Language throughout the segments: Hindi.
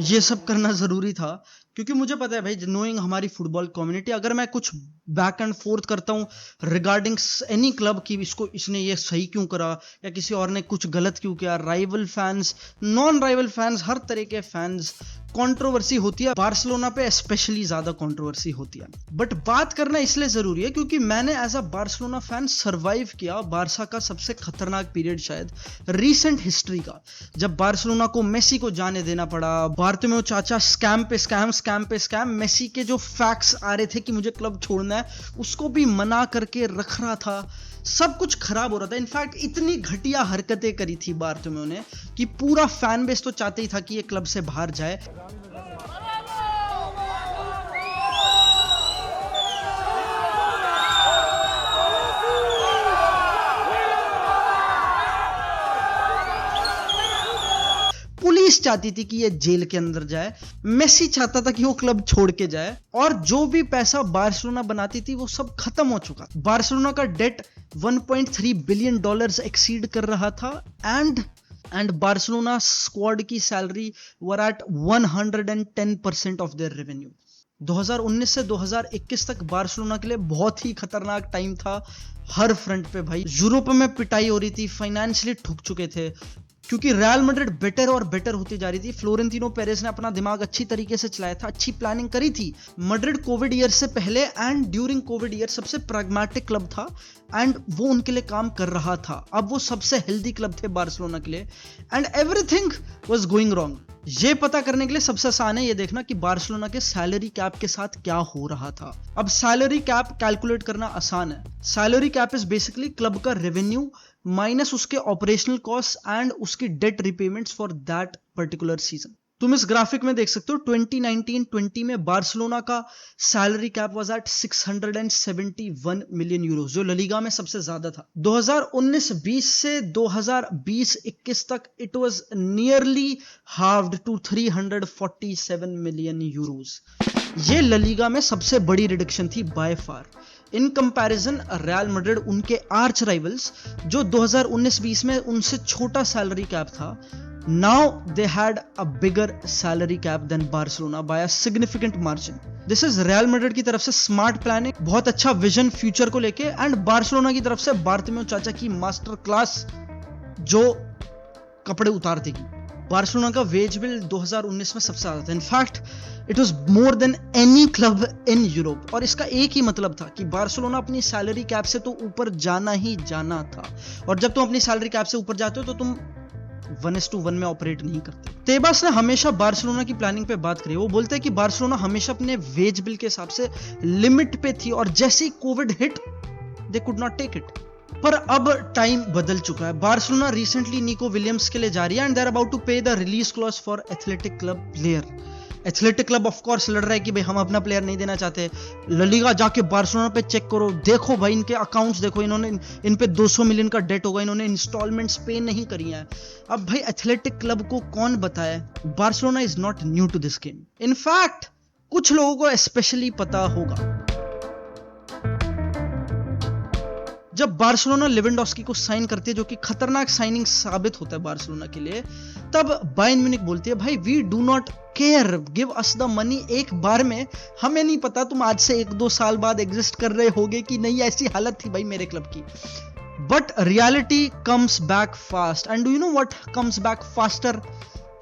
ये सब करना ज़रूरी था क्योंकि मुझे पता है भाई, नोइंग हमारी फुटबॉल कम्युनिटी, अगर मैं कुछ बैक एंड फोर्थ करता हूँ रिगार्डिंग एनी क्लब की इसने ये सही क्यों करा या किसी और ने कुछ गलत क्यों किया, rival fans, non rival fans, हर तरह के फैंस, कंट्रोवर्सी होती है। बार्सिलोना पे स्पेशली ज़्यादा कंट्रोवर्सी होती है, बट बात करना इसलिए ज़रूरी है क्योंकि मैंने as a Barcelona fan survive किया बारसा का सबसे खतरनाक पीरियड शायद रीसेंट हिस्ट्री का, जब बार्सिलोना को मेसी को जाने देना पड़ा। बार्टोमेओ चाचा स्कैम पे स्कैम, मेसी के जो फैक्ट्स आ रहे थे कि मुझे क्लब छोड़ना है उसको भी मना करके रख रहा था, सब कुछ खराब हो रहा था। इनफैक्ट इतनी घटिया हरकतें करी थी बार्टोमेओ ने कि पूरा फैन बेस तो चाहते ही था कि ये क्लब से बाहर जाए। पुलिस चाहती थी कि ये जेल के अंदर जाए, मेसी चाहता था कि वो क्लब छोड़ के जाए, और जो भी पैसा बार्सिलोना बनाती थी वो सब खत्म हो चुका। बार्सिलोना का डेट $1.3 बिलियन एक्सीड कर रहा था एंड बार्सिलोना स्क्वाड की salary were at 110% of their revenue. 2019 से 2021 तक बार्सिलोना के लिए बहुत ही खतरनाक टाइम था हर फ्रंट पे भाई। यूरोप में पिटाई हो रही थी, फाइनेंशियली ठुक चुके थे क्योंकि रियल मैड्रिड बेटर और बेटर होती जा रही थी। फ्लोरेंटिनो पेरेज ने अपना दिमाग अच्छी तरीके से चलाया था, अच्छी प्लानिंग करी थी। मैड्रिड कोविड ईयर से पहले एंड ड्यूरिंग कोविड ईयर सबसे प्रैग्मेटिक क्लब था एंड वो उनके लिए काम कर रहा था। अब वो सबसे हेल्दी क्लब थे बार्सिलोना के लिए and everything was going wrong. ये पता करने के लिए सबसे आसान है ये देखना कि बार्सिलोना के सैलरी कैप के साथ क्या हो रहा था। अब सैलरी कैप कैलकुलेट करना आसान है। Salary cap is basically club का रेवेन्यू माइनस उसके ऑपरेशनल कॉस्ट एंड उसकी debt repayments for that particular season. तुम इस ग्राफिक में देख सकते हो 2019-20 में बार्सिलोना का salary cap was at 671 million euros, जो लीगा में सबसे ज्यादा था। 2019-20 से 2020-21 तक it was nearly halved to 347 million euros. ये लीगा में सबसे बड़ी रिडक्शन थी by far. In comparison Real Madrid, उनके आर्च राइवल्स जो 2019-20 में उनसे छोटा सैलरी कैप था, now they had a bigger salary cap than Barcelona by a significant margin. This is Real Madrid की तरफ से स्मार्ट प्लानिंग, बहुत अच्छा विजन फ्यूचर को लेके, एंड बार्सिलोना की तरफ से बार्टोमेओ चाचा की मास्टर क्लास जो कपड़े उतार देगी। बार्सिलोना का वेज बिल 2019 में सबसे ज्यादा था। In fact it was more than any club in Europe, और इसका एक ही मतलब था कि बार्सिलोना अपनी सैलरी कैप से तो ऊपर जाना ही जाना था, और जब तुम अपनी सैलरी कैप से ऊपर जाते हो तो तुम 1:1 में ऑपरेट नहीं करते। तेबास ने हमेशा बार्सिलोना की प्लानिंग पे बात करी। वो बोलते हैं कि बार्सिलोना हमेशा अपने वेज बिल के हिसाब से लिमिट पे थी, और जैसे ही Covid hit they could not take it. पर अब टाइम बदल चुका है। बार्सिलोना रिसेंटली निको विलियम्स के लिए जा रही है and they are about to pay the release clause for Athletic Club player. Athletic Club of course लड़ रहा है कि भाई हम अपना प्लेयर नहीं देना चाहते। लीगा जाके बार्सिलोना पे चेक करो, देखो भाई इनके अकाउंट्स देखो, इन्होंने इन पे 200 मिलियन का डेट होगा, इन्होंने इंस्टॉलमेंट्स पे नहीं करी हैं। अब भाई एथलेटिक क्लब को कौन बताए, Barcelona is not new to this game. In fact कुछ लोगों को स्पेशली पता होगा। जब बार्सिलोना लेवेंडोस्की को साइन करती है, जो कि खतरनाक साइनिंग साबित होता है बार्सिलोना के लिए, तब बायर्न म्यूनिख बोलती है भाई we do not care, give us the money एक बार में। हमें नहीं पता तुम आज से 1-2 साल बाद एग्जिस्ट कर रहे होगे कि नहीं, ऐसी हालत थी भाई मेरे क्लब की। But reality comes back fast, and do you know what comes back faster?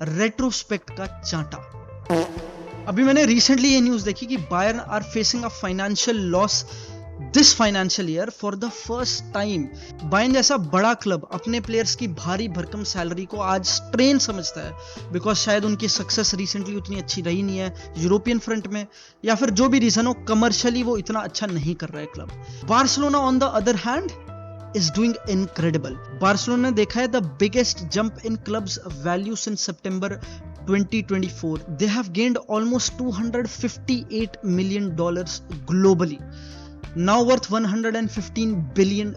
Retrospect का चांटा। अभी मैंने रिसेंटली ये न्यूज देखी कि Bayern are facing a financial loss this financial year for the first time. Bayern जैसा बड़ा क्लब अपने प्लेयर्स की भारी भरकम सैलरी को आज स्ट्रेन समझता है, बिकॉज शायद उनकी सक्सेस रिसेंटली उतनी अच्छी रही नहीं है यूरोपियन फ्रंट में, या फिर जो भी रीजन हो, कमर्शियली वो इतना अच्छा नहीं कर रहा है club. Barcelona on the other hand is doing incredible. Barcelona ने देखा है the biggest jump in club's value since September 2024. They have gained almost $258 million globally. Now worth $115 billion.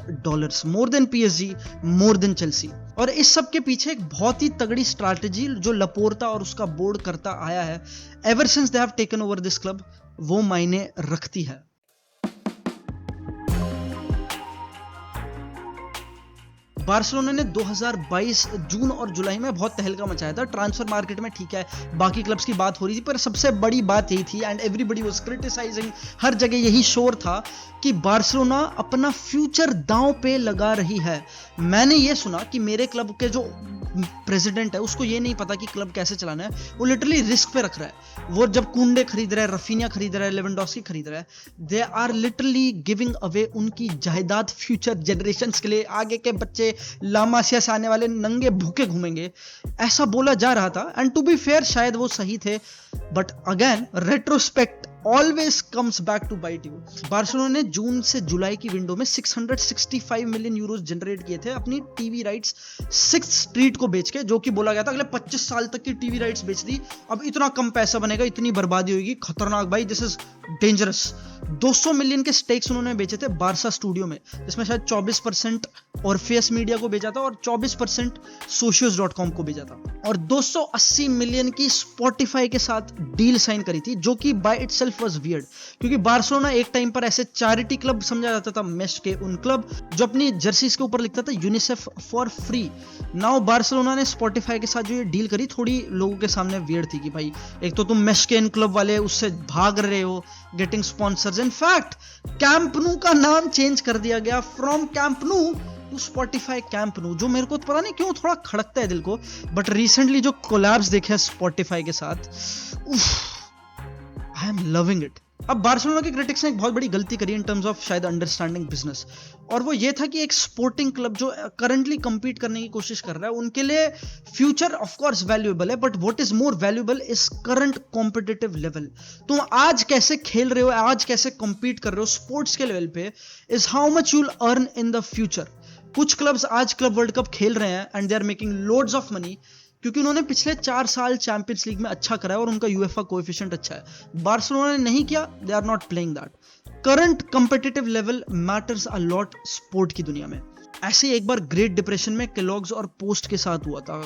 More than PSG, more than Chelsea. और इस सब के पीछे एक बहुत ही तगड़ी स्ट्रैटेजी जो लपोर्ता और उसका बोर्ड करता आया है ever since they have taken over this club, वो मायने रखती है। बार्सिलोना ने 2022 जून और जुलाई में बहुत तहलका मचाया था ट्रांसफर मार्केट में। ठीक है, बाकी क्लब्स की बात हो रही थी, पर सबसे बड़ी बात यही थी एंड एवरीबॉडी वाज क्रिटिसाइजिंग, हर जगह यही शोर था कि बार्सिलोना अपना फ्यूचर दांव पे लगा रही है। मैंने ये सुना कि मेरे क्लब के जो प्रेसिडेंट है उसको ये नहीं पता कि क्लब कैसे चलाना है, वो लिटरली रिस्क पे रख रहा है। वो जब कुंडे खरीद रहा है, रफीनिया खरीद रहा है, लेवेंडोस्की खरीद रहा है, they are literally giving away उनकी जायदाद फ्यूचर जनरेशंस के लिए। आगे के बच्चे लामासिया से आने वाले नंगे भूखे घूमेंगे, ऐसा बोला जा रहा था। एंड टू बी फेयर शायद वो सही थे, but again retrospect always comes back to bite you। Barcelona ने जून से जुलाई की विंडो में 665 मिलियन यूरोस जनरेट किए थे अपनी टीवी राइट्स 6th स्ट्रीट को बेच के, जो कि बोला गया था अगले 25 साल तक की टीवी राइट्स बेच दी। अब इतना कम पैसा बनेगा, इतनी बर्बादी होगी, खतरनाक भाई, दिस इज डेंजरस। 200 मिलियन के स्टेक्स उन्होंने बेचे थे बारसा स्टूडियो में, जिसमें शायद 24% ऑर्फियस मीडिया को बेचा था और 24% socios.com को बेचा था। और 280 मिलियन की स्पॉटिफाई के साथ डील साइन करी थी, जो कि बाय इटसेल्फ वाज वियर्ड, क्योंकि बार्सिलोना एक टाइम पर ऐसे चैरिटी क्लब समझा जाता था, मेश के उन क्लब जो अपनी जर्सीज के ऊपर लिखता था UNICEF for free. Now Barcelona ने स्पॉटिफाई के साथ जो ये डील करी, थोड़ी लोगों के सामने वियर्ड थी कि भाई एक तो तुम मेश के इन क्लब वाले उससे भाग रहे हो, getting sponsors. In fact camp नु का नाम चेंज कर दिया गया फ्रॉम कैंप नु टू स्पॉटिफाई कैंप नु, जो मेरे को पता नहीं क्यों थोड़ा खड़कता है दिल को। बट रिसेंटली जो कोलैब्स देखे हैं स्पॉटिफाई के साथ, आई एम लविंग इट। अब बार्सिलोना के क्रिटिक्स ने एक बहुत बड़ी गलती करी इन टर्म्स ऑफ शायद अंडरस्टैंडिंग बिजनेस, और वो ये था कि एक स्पोर्टिंग क्लब जो करंटली कंपीट करने की कोशिश कर रहा है, उनके लिए फ्यूचर ऑफ कोर्स वैल्यूएबल है, but what is more valuable is current competitive level. तुम आज कैसे खेल रहे हो, आज कैसे कंपीट कर रहे हो स्पोर्ट्स के लेवल पे, is how much you will earn in the future. कुछ क्लब्स आज क्लब वर्ल्ड कप खेल रहे हैं and they are making loads of money, क्योंकि उन्होंने पिछले 4 साल चैंपियंस लीग में अच्छा करा है और उनका यूएफए कोएफिशिएंट अच्छा है। बार्सिलोना ने नहीं किया, they are not playing that. Current competitive level matters a lot sport की दुनिया में। ऐसे ही एक बार ग्रेट डिप्रेशन में केलॉग्स और पोस्ट के साथ हुआ था।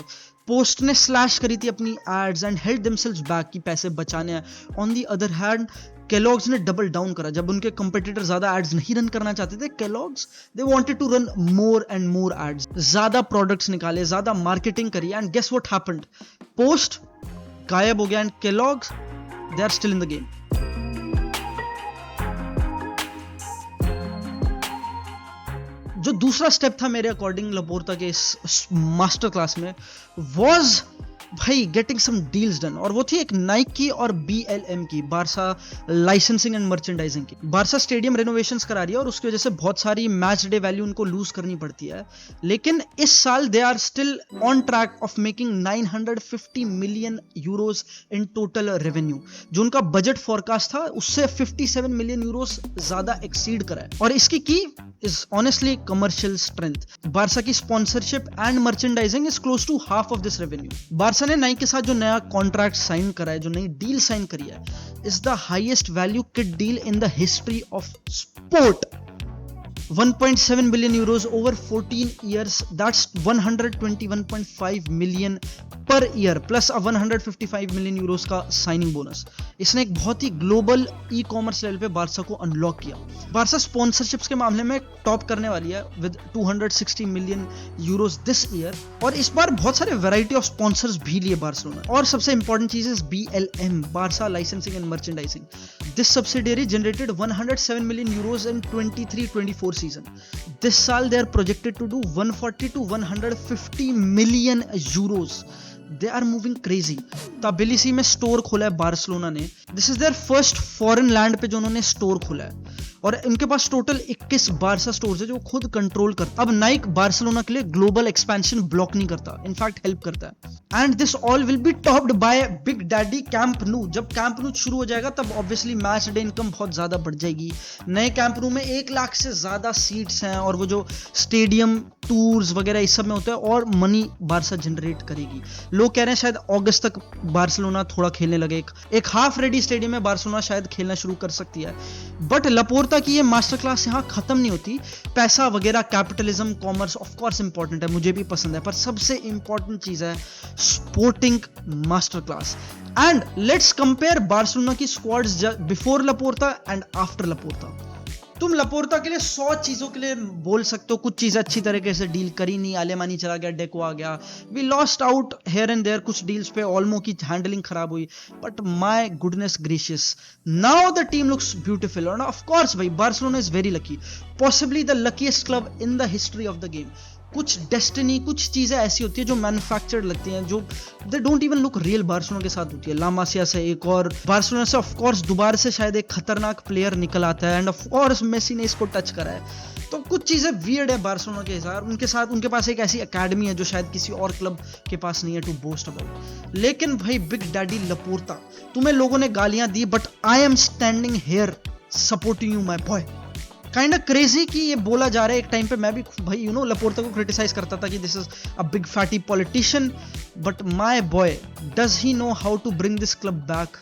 पोस्ट ने स्लैश करी थी अपनी ads and held themselves back कि पैसे बचाने हैं। On the other hand Kellogg's ने डबल डाउन करा। जब उनके कंपटीटर ज्यादा एड्स नहीं रन करना चाहते थे, Kellogg's they wanted to run more and more ads, ज्यादा प्रोडक्ट्स निकाले, ज्यादा मार्केटिंग करी, and guess what happened, Post गायब हो गया and Kellogg's they are still in the game. जो दूसरा स्टेप था मेरे अकॉर्डिंग लपोर्ता के इस मास्टर क्लास में वाज भाई गेटिंग सम डील्स डन, और वो थी एक नाइकी और BLM की, बारसा लाइसेंसिंग एंड मर्चेंडाइजिंग की। बारसा स्टेडियम रेनोवेशंस करा रही है और उसकी वजह से बहुत सारी मैच डे वैल्यू उनको लूज करनी पड़ती है, लेकिन इस साल they are still on track of making 950 million euros in total revenue. जो उनका बजट फॉरकास्ट था उससे 57 मिलियन यूरोस ज्यादा एक्सीड करा है, और इसकी key is honestly commercial strength. Barca की sponsorship and merchandising is close to half of this revenue. Barca ने नाइक के साथ जो नया कॉन्ट्रैक्ट साइन करा है, जो नई डील साइन करी है, is the highest value kit deal in the history of sport. 1.7 billion euros over 14 years, that's 121.5 million per year plus a 155 million euros का साइनिंग बोनस। इसने एक बहुत ही ग्लोबल ई कॉमर्स लेवल पे बारसा को अनलॉक किया। बारसा स्पॉन्सरशिप्स के मामले में टॉप करने वाली है with 260 million Euros this year, और इस बार बहुत सारे वैरायटी ऑफ स्पॉन्सर्स भी लिए बार्सिलोना। और सबसे इंपॉर्टेंट चीज is BLM, Barça licensing and merchandising. This subsidiary generated 107 million euros in 23-24 season. This साल they are projected to do 140 to 150 million euros. They are moving crazy. तबिलिसी में स्टोर खोला है बार्सिलोना ने। This is their first foreign land पे जो उन्होंने स्टोर खोला है, और इनके पास टोटल 21 बारसा स्टोर्स है जो खुद कंट्रोल करता। अब नाइक बार्सिलोना के लिए ग्लोबल एक्सपेंशन ब्लॉक नहीं करता, इनफैक्ट हेल्प करता है। And this all will be topped by big daddy Camp Nou. जब कैंप नु शुरू हो जाएगा तब ऑब्वियसली मैच डे इनकम बहुत ज्यादा बढ़ जाएगी। नए कैंप नु में 1 लाख से ज्यादा सीट्स हैं, और वो जो स्टेडियम टूर्स वगैरह इस सब में होता है, और मनी बारसा जनरेट करेगी। लोग कह रहे हैं शायद अगस्त तक बार्सिलोना थोड़ा खेलने लगे, एक हाफ रेडी स्टेडियम में बार्सिलोना शायद खेलना शुरू कर सकती है। बट लपोर्ता की ये मास्टर क्लास यहाँ खत्म नहीं होती। पैसा वगैरह, capitalism, commerce of course important है, मुझे भी पसंद है, पर सबसे इंपॉर्टेंट चीज है sporting master class. And let's compare Barcelona की स्क्वाड्स बिफोर लपोर्ता एंड आफ्टर लपोर्ता। तुम लपोर्ता के लिए 100 चीजों के लिए बोल सकते हो, कुछ चीजें अच्छी तरीके से डील करी नहीं, आलेमानी चला गया, डेको आ गया, we lost out here and there, कुछ डील्स पे ओल्मो की हैंडलिंग खराब हुई, but my goodness gracious now the team looks beautiful. और ऑफ कोर्स भाई Barcelona is very lucky, possibly the luckiest club in the history of the game. कुछ डेस्टिनी, कुछ चीजें ऐसी होती है जो मैन्युफैक्चर्ड लगती हैं, जो they don't even look real, Barcelona के साथ होती है। ला मासिया से एक, और बार्सिलोना से ऑफ कोर्स दोबारा से शायद एक खतरनाक प्लेयर निकल आता है, एंड ऑफ कोर्स मेसी ने इसको टच करा है। तो कुछ चीजें वियर्ड है बार्सिलोना के साथ, उनके पास एक ऐसी एकेडमी है जो शायद किसी और क्लब के पास नहीं है टू बोस्ट अबाउट। लेकिन भाई बिग डैडी लपोर्ता, तुम्हें लोगों ने गालियां दी, but I am standing here supporting you my boy. Kind of crazy कि ये बोला जा रहा है, एक टाइम पे मैं भी भाई लपोर्ता को क्रिटिसाइज करता था कि this is a big fatty politician, but my boy does he know how to bring this club back.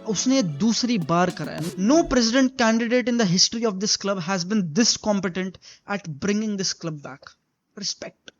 उसने दूसरी बार करा है। No president candidate in the history of this club has been this competent at bringing this club back. Respect.